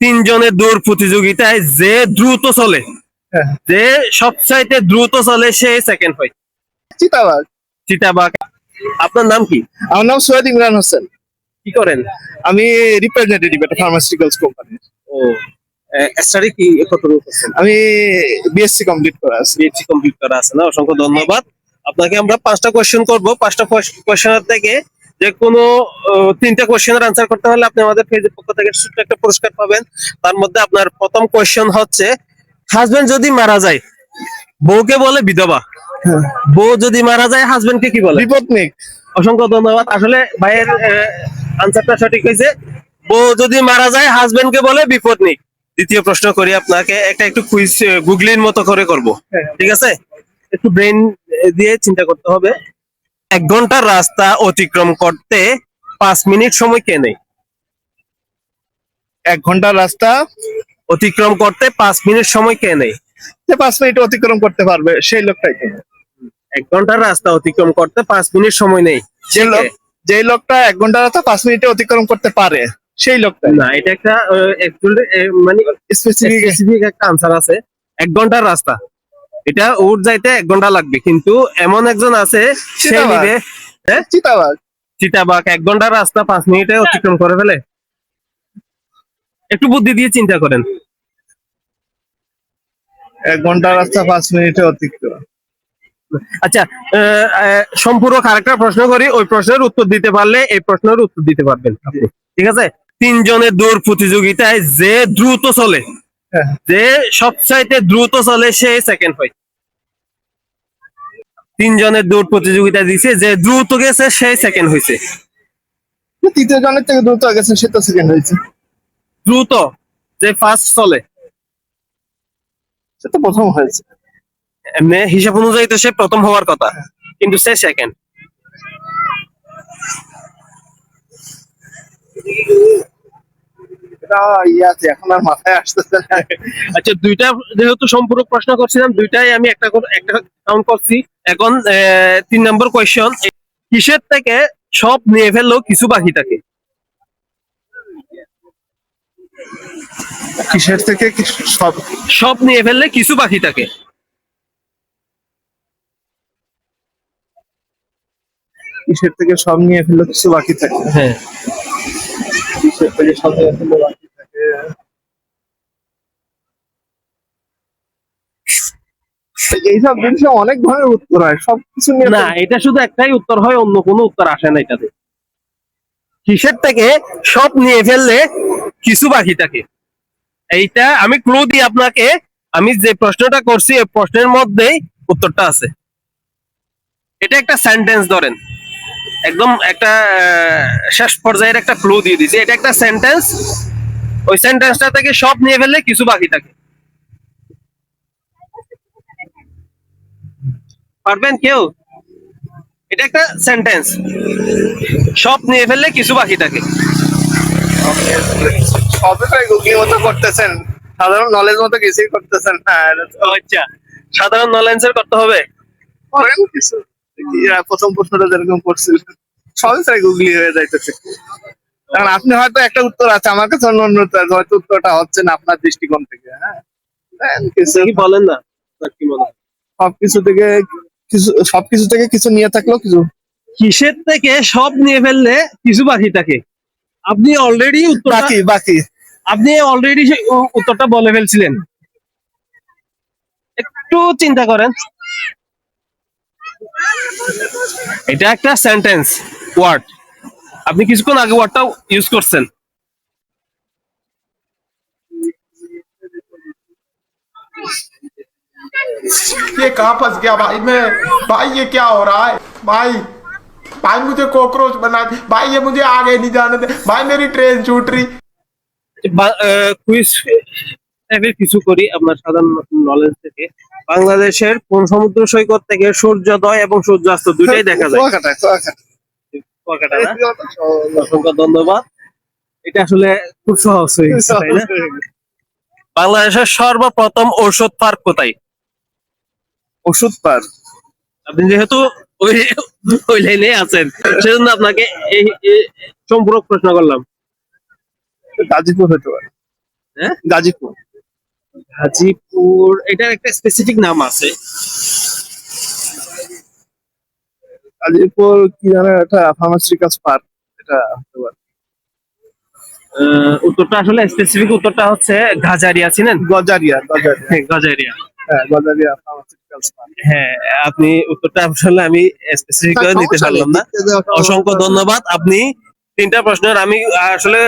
তিনজনের দৌড় প্রতিযোগিতায় যে দ্রুত চলে, হ্যাঁ। যে সবচাইতে দ্রুত চলে সে সেকেন্ড হয়। চিতাবাঘ। চিতাবাঘ। আপনার নাম কি? আমার নাম সৈয়দ ইমরান হোসেন। কি করেন? আমি রিপ্রেজেন্টেটিভ একটা ফার্মাসিউটিক্যালস কোম্পানি। ও, স্টাডি কি কতটুকু করছেন? আমি বিএসসি কমপ্লিট করা আছে। পিএইচডি কমপ্লিট করা আছে না? অসংখ্য ধন্যবাদ। আপনাকে আমরা 5টা কোশ্চেন করব। 5টা কোশ্চেনের থেকে যে কোনো 3টা কোশ্চেনের আনসার করতে হলে আপনি আমাদের পেজের পক্ষ থেকে ছোট্ট একটা পুরস্কার পাবেন। তার মধ্যে আপনার প্রথম কোশ্চেন হচ্ছে, হাজবেন্ড যদি মারা যায় বউকে বলে বিধবা, বউ যদি মারা যায় হাজবেন্ডকে কি বলে? বিপত্নিক। অসংখ্য ধন্যবাদ। আসলে ভাইয়ের আনসারটা সঠিক হয়েছে। বউ যদি মারা যায় হাজবেন্ডকে বলে বিপত্নিক। দ্বিতীয় প্রশ্ন করি আপনাকে, একটু কুইজ গুগলির মতো করে করব, ঠিক আছে? একটু ব্রেন দিয়ে চিন্তা করতে হবে। 1 ঘন্টার রাস্তা অতিক্রম করতে 5 মিনিট সময় কে নেয়? 1 ঘন্টার রাস্তা অতিক্রম করতে 5 মিনিট সময় কে নেয়? যে 5 মিনিট অতিক্রম করতে পারবে সেই লোকটাই তো। 1 ঘন্টার রাস্তা অতিক্রম করতে 5 মিনিট সময় নেই, যে লোকটা 1 ঘন্টার রাস্তা 5 মিনিটে অতিক্রম করতে পারে সেই লোকটাই। না, এটা একটা মানে স্পেসিফিক একটা আনসার আছে। 1 ঘন্টার রাস্তা, এটা ওর যাইতে 1 ঘন্টা লাগবে, কিন্তু এমন একজন আছে সে চিতাবাঘ। নিবে। হ্যাঁ, চিতাবাঘ। চিতাবাঘ 1 ঘন্টার রাস্তা 5 মিনিটে অতিক্রম করে ফেলে। একটু বুদ্ধি দিয়ে চিন্তা করেন। 1 ঘন্টার রাস্তা 5 মিনিটে অতিক্রম। আচ্ছা, সম্পূরক আরেকটা প্রশ্ন করি, ওই প্রশ্নের উত্তর দিতে পারলে এই প্রশ্নের উত্তর দিতে পারবেন আপনি, ঠিক আছে? তিনজনের দৌড় প্রতিযোগিতায় যে দ্রুত চলে, হ্যাঁ। যে সবচাইতে দ্রুত চলে সে সেকেন্ড হয়। তিনজনের দৌড় প্রতিযোগিতা দিছে, যে দ্রুত গেছে সে সেকেন্ড হয়েছে। তৃতীয় জনের থেকে দ্রুত গেছে সে তো সেকেন্ড হয়েছে। দ্রুত যে ফার্স্ট চলে সে তো প্রথম হয়েছে। এমনি হিসাব অনুযায়ী তো সে প্রথম হওয়ার কথা, কিন্তু সে সেকেন্ড। এটা এখন আর মাথায় আসতেছে না। আচ্ছা, দুইটা যেহেতু সম্পূরক প্রশ্ন করছিলাম, দুইটাই আমি একটা কাউন্ট করছি। এখন 3 নম্বর কোয়েশ্চন, কিসের থেকে সব নিয়ে ফেললেও কিছু বাকি থাকে? কিসের থেকে সব সব নিয়ে ফেললে কিছু বাকি থাকে। কিসের থেকে সব নিয়ে ফেললে কিছু বাকি থাকে? হ্যাঁ, কিসের থেকে সব নিয়ে ফেললে বাকি থাকে? এইসব জিনিসে অনেক ধরনের উত্তর হয়, সবকিছু নিয়ে না, এটা শুধু একটাই উত্তর হয়, অন্য কোনো উত্তর আসে না এটাতে। কিসের থেকে সব নিয়ে ফেললে কিছু বাকি থাকে, এইটা আমি ক্লু দিই আপনাকে। আমি যে প্রশ্নটা করছি এই প্রশ্নের মধ্যেই উত্তরটা আছে। এটা একটা সেন্টেন্স ধরেন, একদম একটা শেষ পর্যায়ের একটা ক্লু দিয়ে দিছি। এটা একটা সেন্টেন্স, ওই সেন্টেন্সটা থেকে সব নিয়ে ফেললে কিছু বাকি থাকে। পারবেন কেউ? এটা একটা সেন্টেন্স, সব নিয়ে ফেললে কিছু বাকি থাকে। সবটাই গুগলি মতো করতেছেন, সাধারণ নলেজ মতো কিছুই করতেছেন না। আচ্ছা, সাধারণ নলেজের করতে হবে। করেন কিছু। প্রথম প্রশ্নটা যেরকম করছিলেন সবই তাই গুগলি হয়ে যাইতেছে। কারণ আপনি হয়তো একটা উত্তর আছে, আমার কাছে অন্য অন্য উত্তর আছে, হয়তো উত্তরটা হচ্ছে না আপনার দৃষ্টিকোণ থেকে। হ্যাঁ, দেন কিছু কি বলেন না, আপনার কি মনে হয়? সবকিছু থেকে কিছু নিয়ে থাকলেও কিছু কিসের থেকে সব নিয়ে ফেললে কিছু বাকি থাকে? আপনি অলরেডি বাকি বাকি আপনি অলরেডি উত্তরটা বলে ফেলছিলেন। একটু চিন্তা করেন। এটা একটা সেন্টেন্স ওয়ার্ড, আপনি কিছুক্ষণ আগে ওয়ার্ডটা ইউজ করছেন। ये कहाँ फंस गया भाई मैं। भाई ये क्या हो रहा है भाई। भाई मुझे कॉकरोच बना दे भाई, ये मुझे आगे नहीं जाने दे भाई, मेरी ट्रेन छूट रही। কুইজ টাইপের কিছু করি আপনার সাধারণ নলেজ থেকে। বাংলাদেশের কোন সমুদ্র সৈকত থেকে সূর্যোদয় এবং সূর্যাস্ত দুইটাই দেখা যায়? কুয়াকাটা। কুয়াকাটা না? অসংখ্য ধন্যবাদ। এটা আসলে খুব সহজ হয়ে গেছে, তাই না? বাংলাদেশের সর্বপ্রথম ঔষধ পার্ক কোথায়? ওষুধ পার আপনি যেহেতু ওই ওই লাইনে আছেন, সেজন্য আপনাকে এই সম্পূরক প্রশ্ন করলাম। গাজীপুর হতে পারে। হ্যাঁ? গাজীপুর। গাজীপুর, এটার একটা স্পেসিফিক নাম আছে। গাজীপুর কি জানেন, এটা ফার্মাসিউটিক্যালস পার্ক, এটা হতে পারে। উত্তরটা আসলে স্পেসিফিক উত্তরটা হচ্ছে গাজারিয়া, চিনেন? গজারিয়া, গজারিয়া, হ্যাঁ, গাজারিয়া। হ্যাঁ গজারিয়া ফার্মাসিউটিক্যালস পার্ক। হ্যাঁ, আপনি উত্তরটা আসলে আমি স্পেসিফিক করে দিতে পারলাম না। অসংখ্য ধন্যবাদ। আপনি 3টা প্রশ্নের আমি আসলে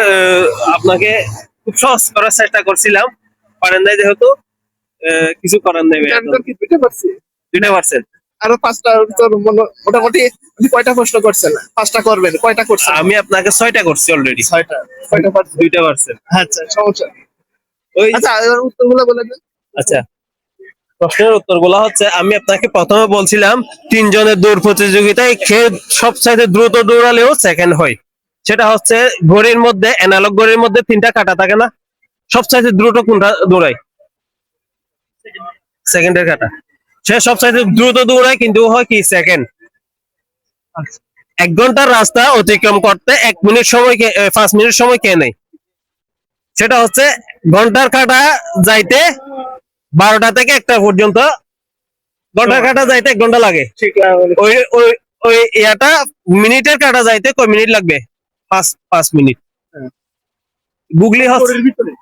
আপনাকে খুব সহজ করার চেষ্টা করছিলাম, পারেন নাই যেহেতু কিছু করার নেই ভাই। কি দুইটা পারছি? 2টা পারছেন। আরো 5টা উত্তর মোটামুটি। আপনি কয়টা প্রশ্ন করছেন? 5টা করবেন, কয়টা করছেন? আমি আপনাকে 6টা করছি অলরেডি। 6টা। কয়টা পারছি? 2টা পারছেন। আচ্ছা, সমস্যা নেই। ওই আচ্ছা, এবার উত্তরগুলো বলে দেন। আচ্ছা, প্রশ্নের উত্তরগুলো হচ্ছে, আমি আপনাকে প্রথমে বলছিলাম 3 জনের দৌড় প্রতিযোগিতায় কে সবচাইতে দ্রুত দৌড়ালেও সেকেন্ড হয়। সেটা হচ্ছে ঘড়ির মধ্যে, অ্যানালগ ঘড়ির মধ্যে 3টা কাঁটা থাকে না, সবচাইতে দ্রুত কোনটা দৌড়ায়? সেকেন্ডের কাঁটা। সে সবচাইতে দ্রুত দৌড়ায়, কিন্তু হয় কি সেকেন্ড। 1 ঘন্টার রাস্তা অতিক্রম করতে 1 মিনিট সময় 5 মিনিট সময় কে নেই? সেটা হচ্ছে ঘন্টার কাঁটা যাইতে 12টা থেকে 1টা পর্যন্ত, ঘন্টার কাঁটা যাইতে 1 ঘন্টা লাগে। ঠিক ওই ওই ওই ইয়াটা মিনিটের কাঁটা যাইতে কয় মিনিট লাগবে? 5 মিনিট। হ্যাঁ। গুগলি হচ্ছে ভিতরে।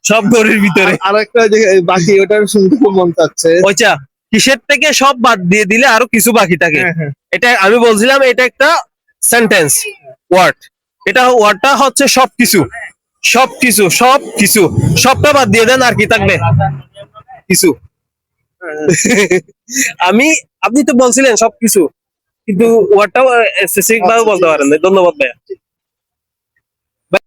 সব ঘড়ির ভিতরে। আর একটা যে বাকি, ওটা শুনতে খুব মন চাচ্ছে। ওইটা কিসের থেকে সব বাদ দিয়ে দিলে আরো কিছু বাকি থাকে। হ্যাঁ, হ্যাঁ। এটা আমি বলছিলাম, এটা একটা সেন্টেন্স ওয়ার্ড। এটা ওয়ার্ডটা হচ্ছে সবকিছু, সবকিছু, সবকিছু। সবটা বাদ দিয়ে দেন, আর কি থাকবে? কিছু। আপনি তো বলছিলেন সবকিছু, কিন্তু ওয়ার্ডটাও স্পেসিফিক ভাবে বলতে পারেন না। ধন্যবাদ ভাইয়া।